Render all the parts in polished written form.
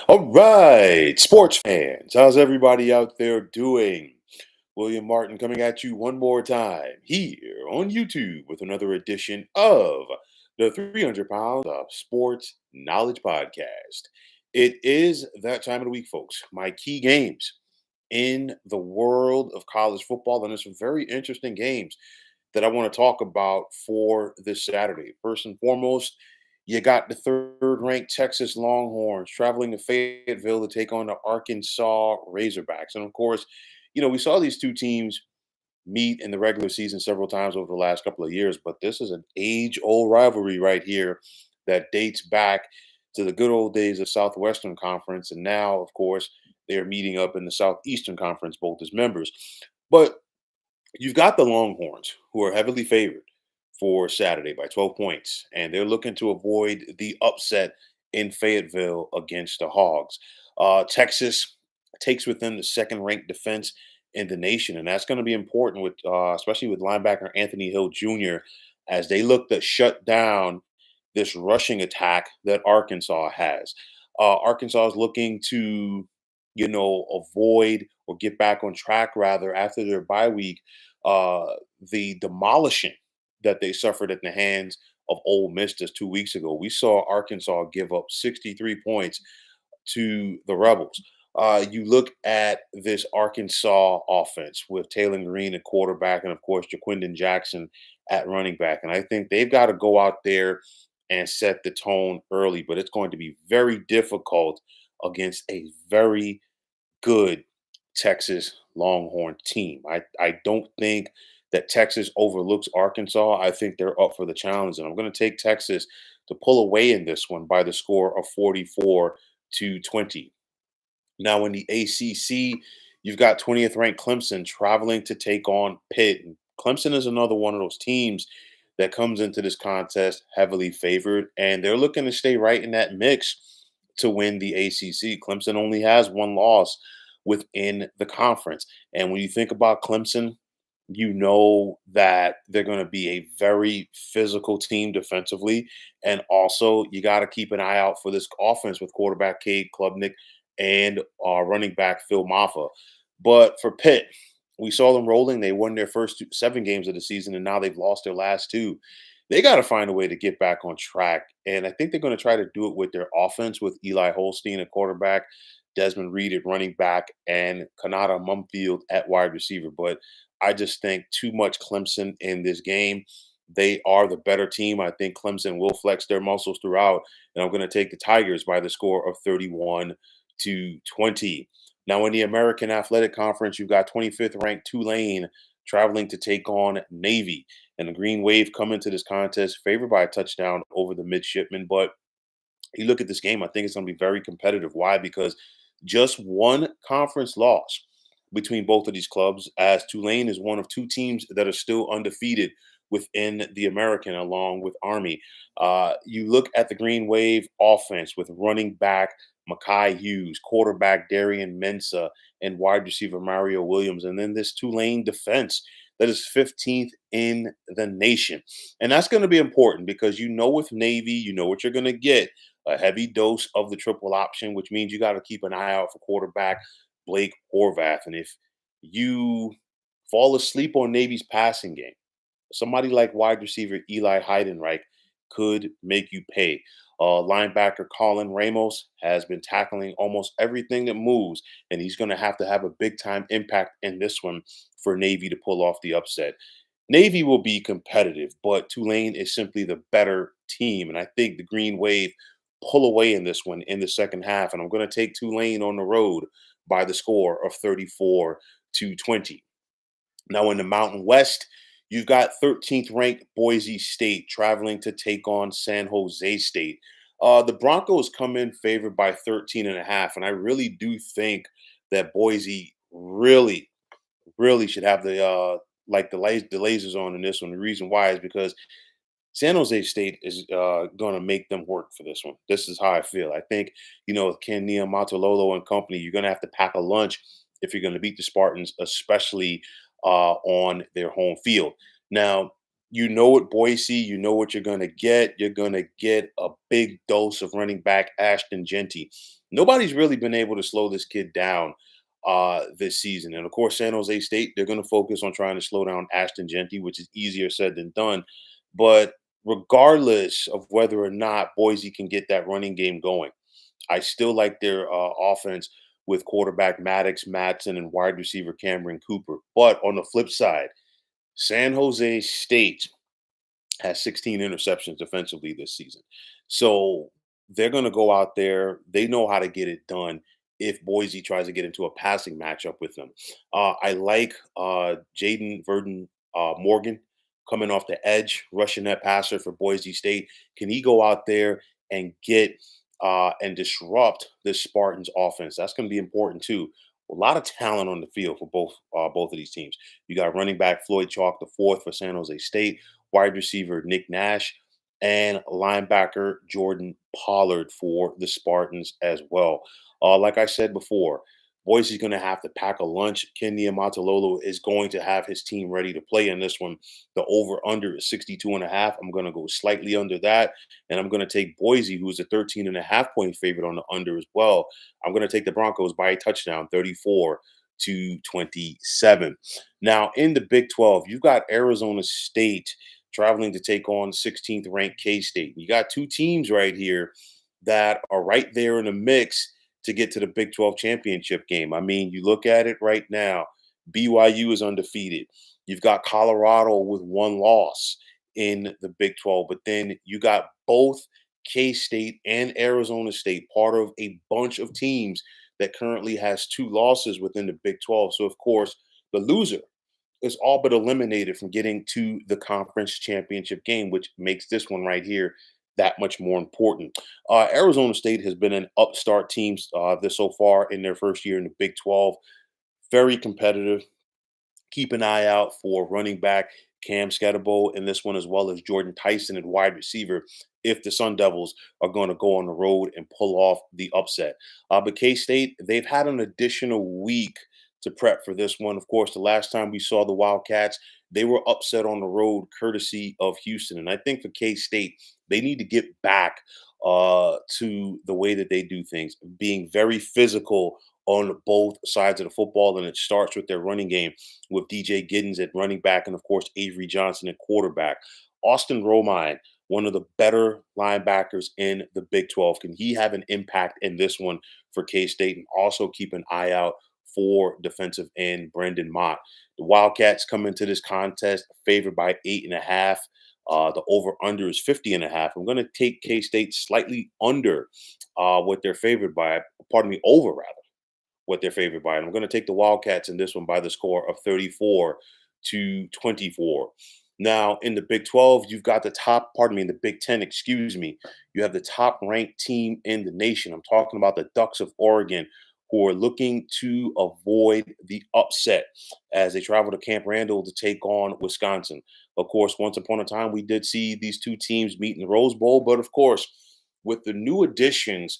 All right, sports fans, how's everybody out there doing? William Martin coming at you one more time here on YouTube with another edition of the 300 Pounds of Sports Knowledge Podcast. It is that time of the week, folks. My key games in the world of college football, and there's some very interesting games that I want to talk about for this Saturday. First and foremost, you got the third ranked Texas Longhorns traveling to Fayetteville to take on the Arkansas Razorbacks. And of course, we saw these two teams meet in the regular season several times over the last couple of years, but this is an age old rivalry right here that dates back to the good old days of Southwestern Conference. And now, of course, they're meeting up in the Southeastern Conference, both as members. But you've got the Longhorns, who are heavily favored for Saturday by 12 points, and they're looking to avoid the upset in Fayetteville against the Hogs. Texas takes within the second-ranked defense in the nation, and that's going to be important with, especially with linebacker Anthony Hill Jr. as they look to shut down this rushing attack that Arkansas has. Arkansas is looking to, avoid or get back on track rather after their bye week uh, the demolishing that they suffered at the hands of Ole Miss just 2 weeks ago. We saw Arkansas give up 63 points to the Rebels. You look at this Arkansas offense with Taylor Green at quarterback and, of course, Jaquindon Jackson at running back. And I think they've got to go out there and set the tone early, but it's going to be very difficult against a very good Texas Longhorn team. I don't think that Texas overlooks Arkansas. I think they're up for the challenge, and I'm going to take Texas to pull away in this one by the score of 44-20. Now in the ACC, you've got 20th ranked Clemson traveling to take on Pitt. And Clemson is another one of those teams that comes into this contest heavily favored, and they're looking to stay right in that mix to win the ACC. Clemson only has one loss within the conference. And when you think about Clemson, you know that they're going to be a very physical team defensively. And also, you got to keep an eye out for this offense with quarterback Cade Klubnik and running back Phil Maffa. But for Pitt, we saw them rolling. They won their first 7 games of the season, and now they've lost their last 2. They got to find a way to get back on track. And I think they're going to try to do it with their offense with Eli Holstein at quarterback, Desmond Reed at running back, and Kanata Mumfield at wide receiver. But I just think too much Clemson in this game. They are the better team. I think Clemson will flex their muscles throughout. And I'm going to take the Tigers by the score of 31-20. Now, in the American Athletic Conference, you've got 25th ranked Tulane traveling to take on Navy. And the Green Wave come into this contest favored by a touchdown over the midshipmen. But you look at this game, I think it's going to be very competitive. Why? Because just one conference loss between both of these clubs, as Tulane is one of 2 teams that are still undefeated within the American, along with Army. You look at the Green Wave offense with running back Makai Hughes, quarterback Darian Mensa, and wide receiver Mario Williams, and then this Tulane defense that is 15th in the nation. And that's going to be important because with Navy, you know what you're going to get, a heavy dose of the triple option, which means you got to keep an eye out for quarterback Blake Horvath. And if you fall asleep on Navy's passing game, somebody like wide receiver Eli Heidenreich could make you pay. Linebacker Colin Ramos has been tackling almost everything that moves, and he's going to have a big time impact in this one for Navy to pull off the upset. Navy will be competitive, but Tulane is simply the better team, and I think the Green Wave pull away in this one in the second half, and I'm going to take Tulane on the road by the score of 34-20. Now in the Mountain West, you've got 13th ranked Boise State traveling to take on San Jose State. The Broncos come in favored by 13 and a half, and I really do think that Boise really should have the lasers on in this one. The reason why is because San Jose State is going to make them work for this one. This is how I feel. I think, with Ken Niumatalolo and company, you're going to have to pack a lunch if you're going to beat the Spartans, especially on their home field. Now, at Boise, you know what you're going to get. You're going to get a big dose of running back Ashton Jeanty. Nobody's really been able to slow this kid down this season. And of course, San Jose State, they're going to focus on trying to slow down Ashton Jeanty, which is easier said than done. But regardless of whether or not Boise can get that running game going, I still like their offense with quarterback Maddox, Matson, and wide receiver Cameron Cooper. But on the flip side, San Jose State has 16 interceptions defensively this season. So they're going to go out there. They know how to get it done if Boise tries to get into a passing matchup with them. I like Jaden Verdon Morgan coming off the edge, rushing that passer for Boise State. Can he go out there and get and disrupt this Spartans offense? That's going to be important too. A lot of talent on the field for both of these teams. You got running back Floyd Chalk the fourth for San Jose State, wide receiver Nick Nash, and linebacker Jordan Pollard for the Spartans as well. Like I said before, Boise's going to have to pack a lunch. Ken Niumatalolo is going to have his team ready to play in this one. The over-under is 62 and a half. I'm going to go slightly under that, and I'm going to take Boise, who is a 13 and a half point favorite on the under as well. I'm going to take the Broncos by a touchdown, 34-27. Now, in the Big 12, you've got Arizona State traveling to take on 16th ranked K State. You got two teams right here that are right there in the mix to get to the Big 12 championship game. I mean, you look at it right now, BYU is undefeated. You've got Colorado with one loss in the Big 12, but then you got both K State and Arizona State, part of a bunch of teams that currently has two losses within the Big 12. So, of course, the loser is all but eliminated from getting to the conference championship game, which makes this one right here that much more important. Arizona State has been an upstart team this so far in their first year in the Big 12. Very competitive. Keep an eye out for running back Cam Scatterbo in this one, as well as Jordan Tyson and wide receiver, if the Sun Devils are going to go on the road and pull off the upset. But K State, they've had an additional week to prep for this one. Of course, the last time we saw the Wildcats, they were upset on the road courtesy of Houston. And I think for K State, they need to get back to the way that they do things, being very physical on both sides of the football. And it starts with their running game with DJ Giddens at running back and, of course, Avery Johnson at quarterback. Austin Romine, one of the better linebackers in the Big 12. Can he have an impact in this one for K-State? And also keep an eye out for defensive end Brendan Mott. The Wildcats come into this contest favored by 8.5. The over-under is 50 and a half. I'm going to take K-State slightly under what they're favored by. Pardon me, over rather what they're favored by. And I'm going to take the Wildcats in this one by the score of 34-24. Now, in the Big 12, you've got the top, pardon me, in the Big 10, excuse me, you have the top ranked team in the nation. I'm talking about the Ducks of Oregon, who are looking to avoid the upset as they travel to Camp Randall to take on Wisconsin. Of course, once upon a time, we did see these two teams meet in the Rose Bowl, but of course, with the new additions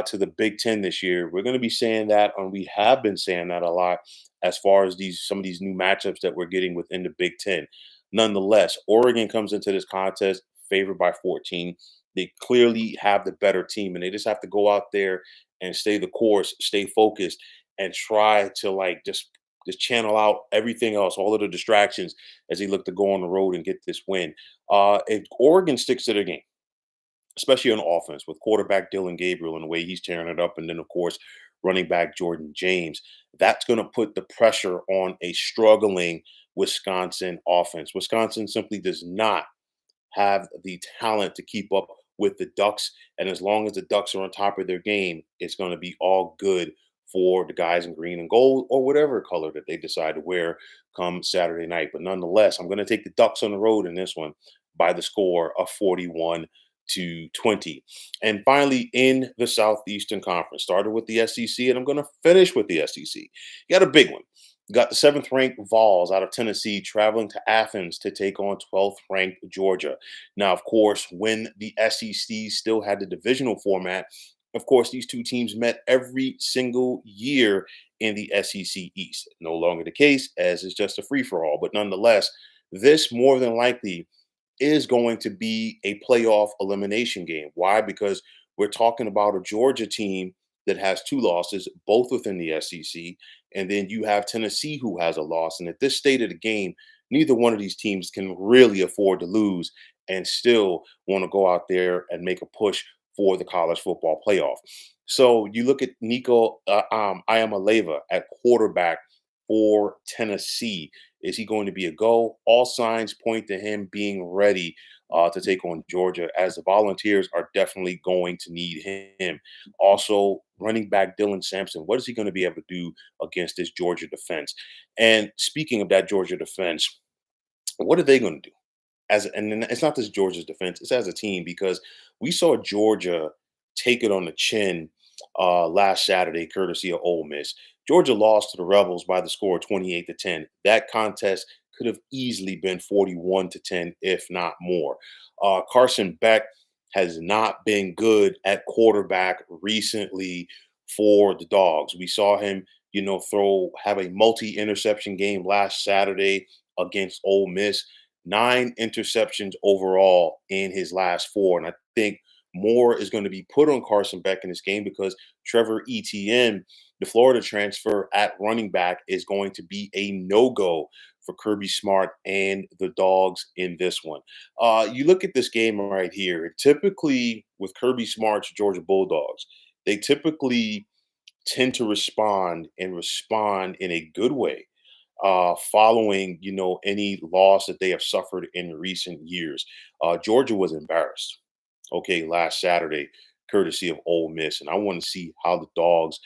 to the Big Ten this year, we're going to be saying that, and we have been saying that a lot as far as these some of these new matchups that we're getting within the Big Ten. Nonetheless, Oregon comes into this contest favored by 14. They clearly have the better team, and they just have to go out there and stay the course, stay focused, and try to like just channel out everything else, all of the distractions as they look to go on the road and get this win. If Oregon sticks to their game, especially on offense with quarterback Dylan Gabriel and the way he's tearing it up, and then of course running back Jordan James, that's going to put the pressure on a struggling Wisconsin offense. Wisconsin simply does not have the talent to keep up with the Ducks. And as long as the Ducks are on top of their game, it's going to be all good for the guys in green and gold or whatever color that they decide to wear come Saturday night. But nonetheless, I'm going to take the Ducks on the road in this one by the score of 41-20. And finally, in the Southeastern Conference, started with the SEC, and I'm going to finish with the SEC. You got a big one. You got the seventh ranked Vols out of Tennessee traveling to Athens to take on 12th ranked Georgia. Now, of course, when the SEC still had the divisional format, of course, these two teams met every single year in the SEC East. No longer the case, as it's just a free for all. But nonetheless, this more than likely is going to be a playoff elimination game. Why? Because we're talking about a Georgia team that has two losses, both within the SEC, and then you have Tennessee who has a loss. And at this state of the game, neither one of these teams can really afford to lose and still want to go out there and make a push for the college football playoff. So you look at Nico Iamaleva at quarterback for Tennessee. Is he going to be a go? All signs point to him being ready to take on Georgia, as the Volunteers are definitely going to need him. Also, running back Dylan Sampson, what is he going to be able to do against this Georgia defense? And speaking of that Georgia defense, what are they going to do? And then it's not just Georgia's defense; it's as a team because we saw Georgia take it on the chin last Saturday, courtesy of Ole Miss. Georgia lost to the Rebels by the score of 28-10. That contest could have easily been 41-10, if not more. Carson Beck has not been good at quarterback recently for the Dogs. We saw him, have a multi-interception game last Saturday against Ole Miss. 9 interceptions overall in his last four. And I think more is going to be put on Carson Beck in this game because Trevor Etienne, the Florida transfer at running back, is going to be a no-go for Kirby Smart and the Dogs in this one. You look at this game right here. Typically, with Kirby Smart's Georgia Bulldogs, they typically tend to respond in a good way following any loss that they have suffered in recent years. Georgia was embarrassed, okay, last Saturday, courtesy of Ole Miss, and I want to see how the Dogs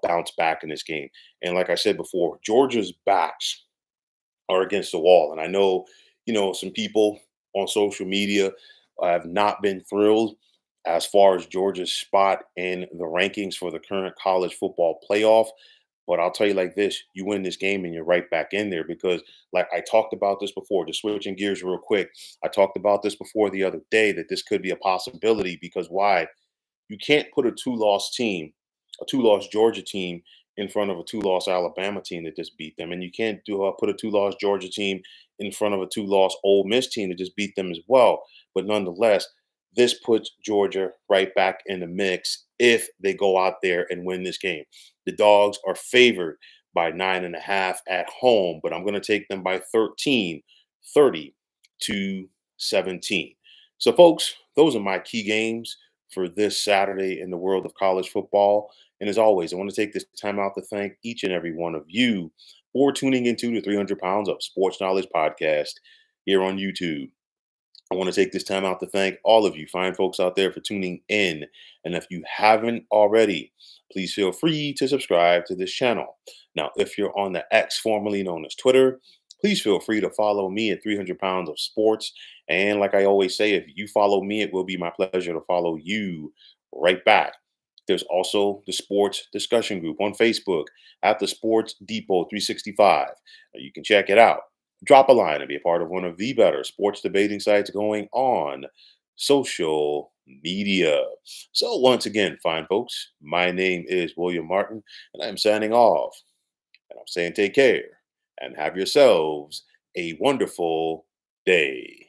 bounce back in this game. And like I said before, Georgia's backs are against the wall, and I know some people on social media have not been thrilled as far as Georgia's spot in the rankings for the current college football playoff. But I'll tell you like this, you win this game and you're right back in there because, like I talked about this before, just switching gears real quick. I talked about this before the other day that this could be a possibility because why? You can't put a two-loss Georgia team, in front of a two-loss Alabama team that just beat them, and you can't put a two-loss Georgia team in front of a two-loss Ole Miss team that just beat them as well. But nonetheless, this puts Georgia right back in the mix if they go out there and win this game. The Dogs are favored by 9.5 at home, but I'm going to take them by 13, 30-17. So, folks, those are my key games for this Saturday in the world of college football. And as always, I want to take this time out to thank each and every one of you for tuning into the 300 Pounds of Sports Knowledge podcast here on YouTube. I want to take this time out to thank all of you fine folks out there for tuning in. And if you haven't already, please feel free to subscribe to this channel. Now, if you're on the X, formerly known as Twitter, please feel free to follow me at 300 Pounds of Sports. And like I always say, if you follow me, it will be my pleasure to follow you right back. There's also the sports discussion group on Facebook at the Sports Depot 365. You can check it out. Drop a line and be a part of one of the better sports debating sites going on social media. So once again, fine folks, my name is William Martin, and I'm signing off. And I'm saying take care and have yourselves a wonderful day.